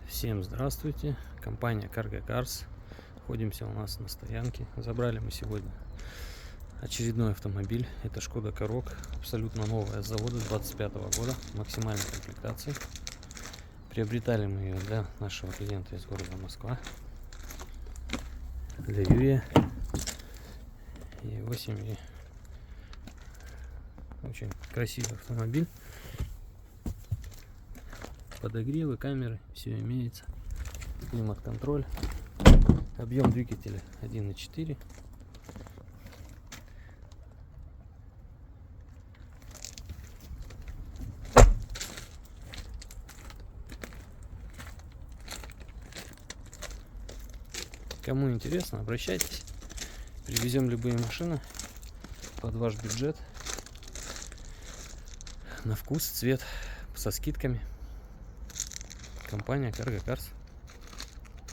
Всем здравствуйте, компания Cargo Cars. Находимся у нас на стоянке. Забрали мы сегодня очередной автомобиль. Это Шкода Корок, абсолютно новая с завода 25 года, максимальной комплектации. Приобретали мы ее для нашего клиента из города Москва, для Юрия и его семьи. Очень красивый автомобиль. Подогревы, камеры, все имеется. Климат-контроль. Объем двигателя 1,4. Кому интересно, обращайтесь. Привезем любые машины под ваш бюджет, на вкус, цвет, со скидками. Компания Cargo Cars.